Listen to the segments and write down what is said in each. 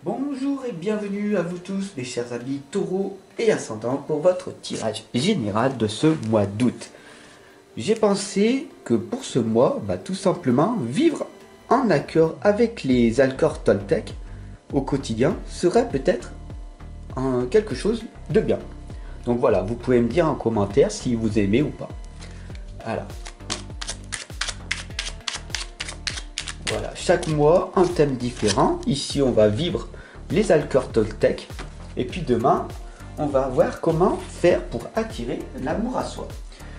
Bonjour et bienvenue à vous tous, mes chers amis taureaux et ascendants, pour votre tirage général de ce mois d'août. J'ai pensé que pour ce mois, tout simplement, vivre en accord avec les accords Toltec au quotidien serait peut-être quelque chose de bien. Donc voilà, vous pouvez me dire en commentaire si vous aimez ou pas. Alors, voilà, chaque mois un thème différent. Ici on va vivre les accords Toltec. Et puis demain, on va voir comment faire pour attirer l'amour à soi.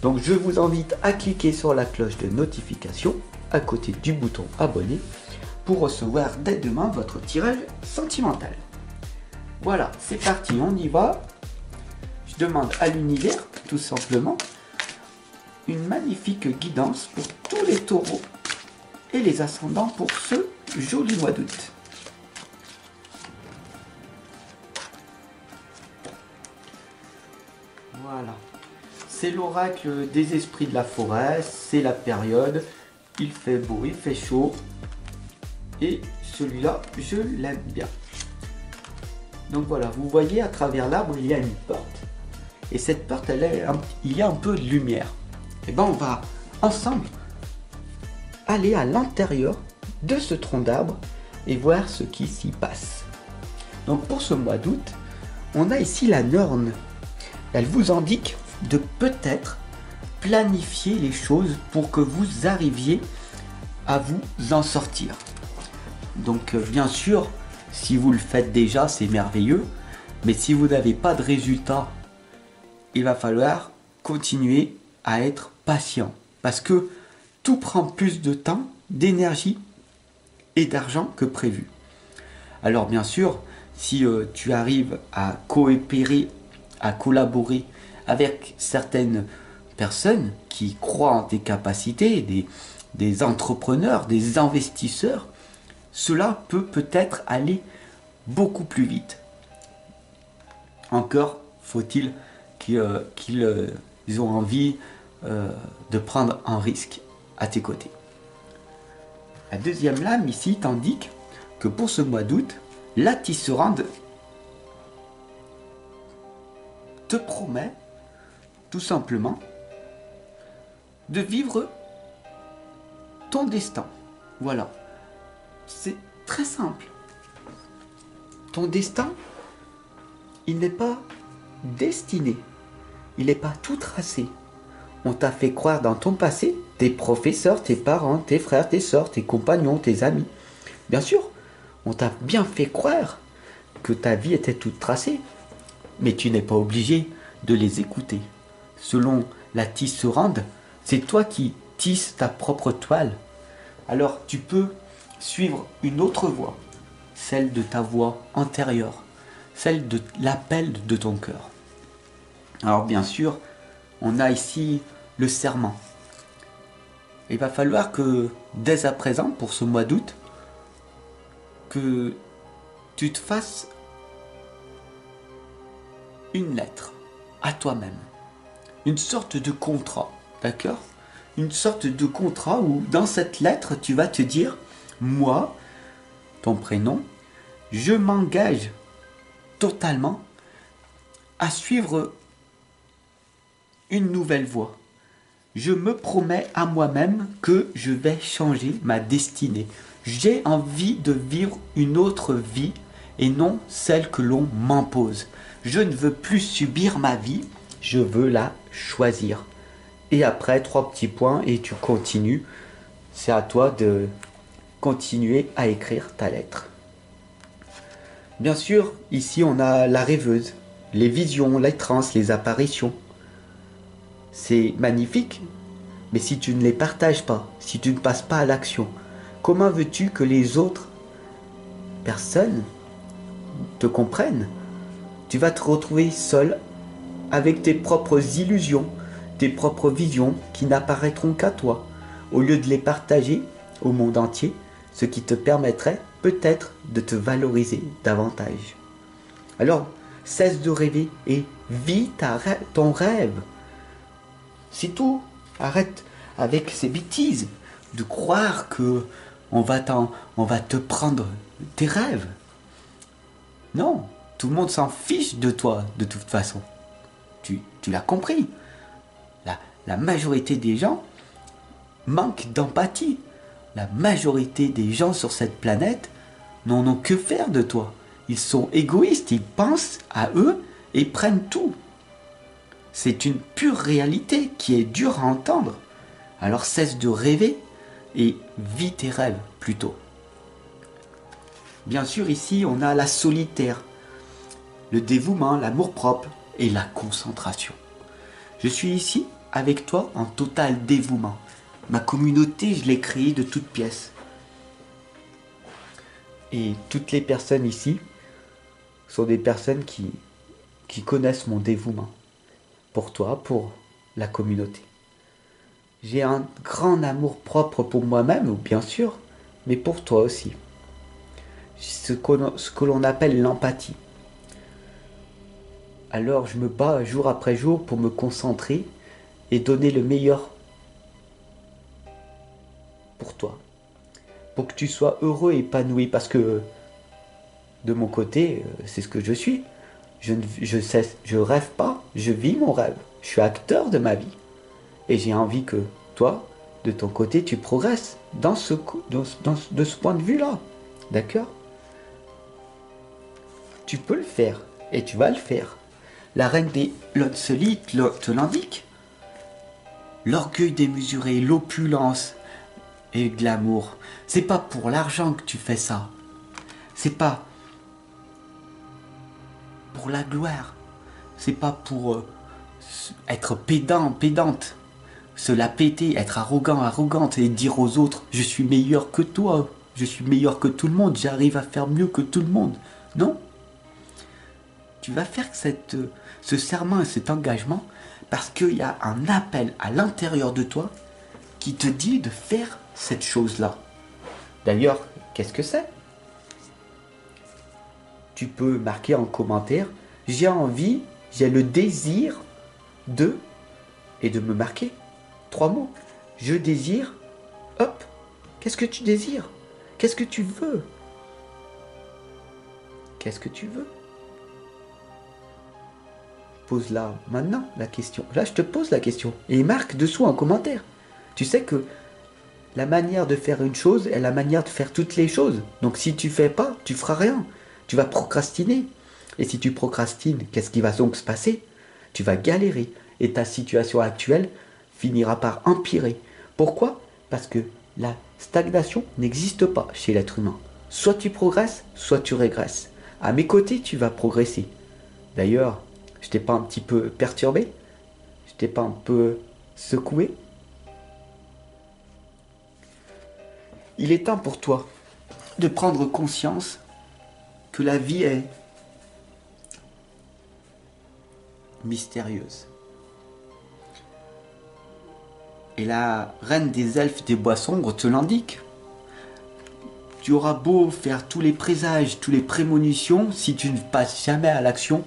Donc je vous invite à cliquer sur la cloche de notification à côté du bouton abonner pour recevoir dès demain votre tirage sentimental. Voilà, c'est parti, on y va. Je demande à l'univers, tout simplement, une magnifique guidance pour tous les taureaux et les ascendants pour ce joli mois d'août. Voilà. C'est l'oracle des esprits de la forêt, c'est la période, il fait beau, il fait chaud. Et celui-là, je l'aime bien. Donc voilà, vous voyez à travers l'arbre, il y a une porte. Et cette porte, il y a un peu de lumière. Et ben on va ensemble aller à l'intérieur de ce tronc d'arbre et voir ce qui s'y passe. Donc pour ce mois d'août, on a ici la Norne. Elle vous indique de peut-être planifier les choses pour que vous arriviez à vous en sortir. Donc bien sûr, si vous le faites déjà, c'est merveilleux. Mais si vous n'avez pas de résultat, il va falloir continuer à être patient. Parce que tout prend plus de temps, d'énergie et d'argent que prévu. Alors bien sûr, si tu arrives à coopérer, à collaborer avec certaines personnes qui croient en tes capacités, des entrepreneurs, des investisseurs, cela peut peut-être aller beaucoup plus vite. Encore faut-il qu'ils aient envie de prendre un risque à tes côtés. La deuxième lame ici t'indique que pour ce mois d'août, la tisserande te promet tout simplement de vivre ton destin. Voilà. C'est très simple. Ton destin, il n'est pas destiné. Il n'est pas tout tracé. On t'a fait croire dans ton passé, tes professeurs, tes parents, tes frères, tes sœurs, tes compagnons, tes amis. Bien sûr, on t'a bien fait croire que ta vie était toute tracée. Mais tu n'es pas obligé de les écouter. Selon la tisserande, c'est toi qui tisses ta propre toile. Alors tu peux suivre une autre voie, celle de ta voix intérieure, celle de l'appel de ton cœur. Alors bien sûr, on a ici le serment. Il va falloir que dès à présent, pour ce mois d'août, que tu te fasses une lettre à toi-même, une sorte de contrat, d'accord? Une sorte de contrat où dans cette lettre tu vas te dire: moi, ton prénom, je m'engage totalement à suivre une nouvelle voie. Je me promets à moi-même que je vais changer ma destinée. J'ai envie de vivre une autre vie et non celle que l'on m'impose. Je ne veux plus subir ma vie, je veux la choisir. Et après, 3 petits points et tu continues. C'est à toi de continuer à écrire ta lettre. Bien sûr, ici on a la rêveuse, les visions, les trans, les apparitions. C'est magnifique, mais si tu ne les partages pas, si tu ne passes pas à l'action, comment veux-tu que les autres personnes te comprennent? Tu vas te retrouver seul avec tes propres illusions, tes propres visions qui n'apparaîtront qu'à toi, au lieu de les partager au monde entier, ce qui te permettrait peut-être de te valoriser davantage. Alors, cesse de rêver et vis ton rêve. C'est tout. Arrête avec ces bêtises de croire que on va te prendre tes rêves. Non, tout le monde s'en fiche de toi, de toute façon. Tu l'as compris. La majorité des gens manquent d'empathie. La majorité des gens sur cette planète n'en ont que faire de toi. Ils sont égoïstes, ils pensent à eux et prennent tout. C'est une pure réalité qui est dure à entendre. Alors cesse de rêver et vis tes rêves plutôt. Bien sûr, ici, on a la solitaire, le dévouement, l'amour-propre et la concentration. Je suis ici avec toi en total dévouement. Ma communauté, je l'ai créée de toutes pièces. Et toutes les personnes ici sont des personnes qui connaissent mon dévouement. Pour toi, pour la communauté. J'ai un grand amour propre pour moi-même, bien sûr, mais pour toi aussi. Ce que l'on appelle l'empathie. Alors je me bats jour après jour pour me concentrer et donner le meilleur pour toi. Pour que tu sois heureux et épanoui. Parce que de mon côté, c'est ce que je suis. Je rêve pas, je vis mon rêve. Je suis acteur de ma vie. Et j'ai envie que toi, de ton côté, tu progresses de ce point de vue-là. D'accord? Tu peux le faire et tu vas le faire. La reine des Lotseli te l'indique. L'orgueil démesuré, l'opulence et le glamour. C'est pas pour l'argent que tu fais ça. C'est pas pour la gloire. C'est pas pour être pédante. Se la péter, être arrogante et dire aux autres je suis meilleur que toi, je suis meilleur que tout le monde, j'arrive à faire mieux que tout le monde. Non. Tu vas faire ce serment et cet engagement parce qu'il y a un appel à l'intérieur de toi qui te dit de faire cette chose-là. D'ailleurs, qu'est-ce que c'est? Tu peux marquer en commentaire j'ai envie, j'ai le désir de et de me marquer 3 mots. Je désire, hop, qu'est-ce que tu désires? Qu'est-ce que tu veux? Qu'est-ce que tu veux? Pose-la maintenant, la question. Là, je te pose la question. Et marque dessous en commentaire. Tu sais que la manière de faire une chose est la manière de faire toutes les choses. Donc si tu fais pas, tu feras rien. Tu vas procrastiner. Et si tu procrastines, qu'est-ce qui va donc se passer? Tu vas galérer. Et ta situation actuelle finira par empirer. Pourquoi? Parce que la stagnation n'existe pas chez l'être humain. Soit tu progresses, soit tu régresses. À mes côtés, tu vas progresser. D'ailleurs, je t'ai pas un petit peu perturbé? Je t'ai pas un peu secoué? Il est temps pour toi de prendre conscience que la vie est mystérieuse. Et la reine des elfes des bois sombres te l'indique. Tu auras beau faire tous les présages, tous les prémonitions, si tu ne passes jamais à l'action,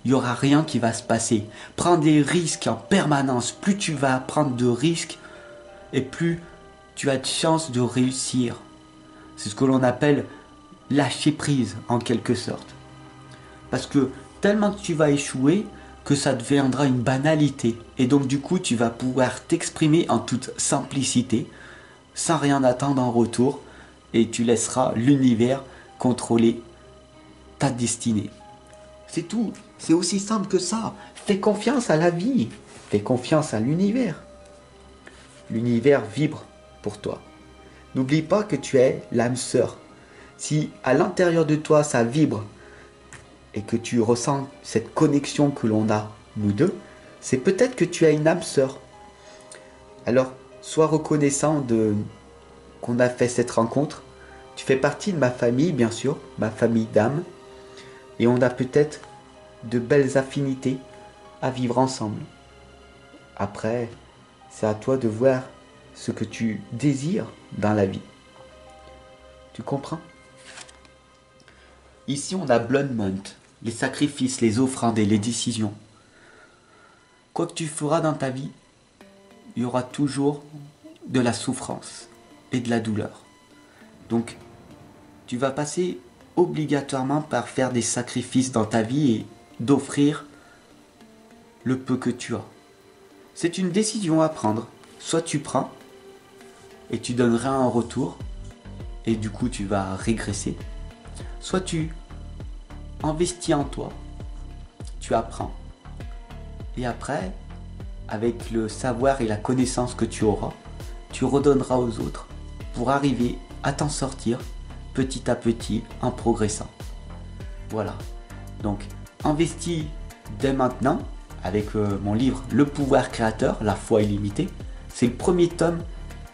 il n'y aura rien qui va se passer. Prends des risques en permanence. Plus tu vas prendre de risques, et plus tu as de chances de réussir. C'est ce que l'on appelle lâcher prise, en quelque sorte. Parce que tellement tu vas échouer, que ça deviendra une banalité. Et donc du coup, tu vas pouvoir t'exprimer en toute simplicité, sans rien attendre en retour, et tu laisseras l'univers contrôler ta destinée. C'est tout. C'est aussi simple que ça. Fais confiance à la vie. Fais confiance à l'univers. L'univers vibre pour toi. N'oublie pas que tu es l'âme sœur. Si à l'intérieur de toi ça vibre et que tu ressens cette connexion que l'on a, nous deux, c'est peut-être que tu as une âme sœur. Alors, sois reconnaissant qu'on a fait cette rencontre. Tu fais partie de ma famille, bien sûr, ma famille d'âme. Et on a peut-être de belles affinités à vivre ensemble. Après, c'est à toi de voir ce que tu désires dans la vie. Tu comprends? Ici, on a Bloodmont, les sacrifices, les offrandes et les décisions. Quoi que tu feras dans ta vie, il y aura toujours de la souffrance et de la douleur. Donc, tu vas passer obligatoirement par faire des sacrifices dans ta vie et d'offrir le peu que tu as. C'est une décision à prendre. Soit tu prends et tu donneras un retour et du coup tu vas régresser. Soit tu investis en toi, tu apprends et après, avec le savoir et la connaissance que tu auras, tu redonneras aux autres pour arriver à t'en sortir petit à petit en progressant. Voilà. Donc, investis dès maintenant avec mon livre Le pouvoir créateur, la foi illimitée. C'est le premier tome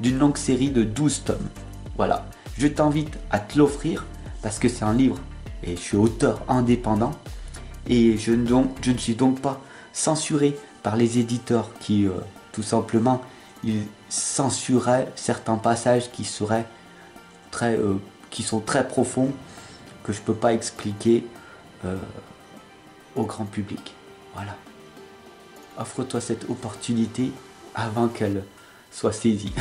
d'une longue série de 12 tomes. Voilà. Je t'invite à te l'offrir parce que c'est un livre et je suis auteur indépendant et je ne suis donc pas censuré par les éditeurs qui, tout simplement, ils censureraient certains passages qui seraient qui sont très profonds, que je ne peux pas expliquer au grand public. Voilà. Offre-toi cette opportunité avant qu'elle soit saisie.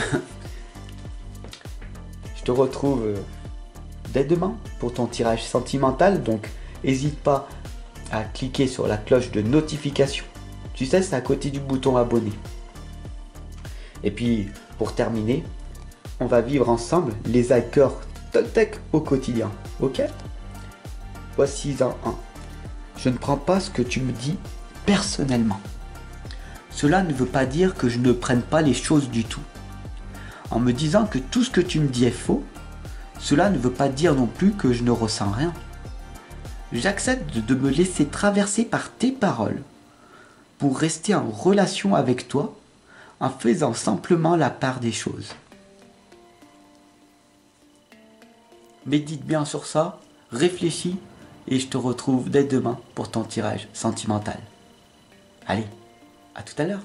Je te retrouve dès demain pour ton tirage sentimental, donc n'hésite pas à cliquer sur la cloche de notification. Tu sais, c'est à côté du bouton abonner. Et puis, pour terminer, on va vivre ensemble les hackers Toltec au quotidien. Ok? Voici un 1. Je ne prends pas ce que tu me dis personnellement. Cela ne veut pas dire que je ne prenne pas les choses du tout. En me disant que tout ce que tu me dis est faux, cela ne veut pas dire non plus que je ne ressens rien. J'accepte de me laisser traverser par tes paroles pour rester en relation avec toi en faisant simplement la part des choses. Médite bien sur ça, réfléchis et je te retrouve dès demain pour ton tirage sentimental. Allez, à tout à l'heure.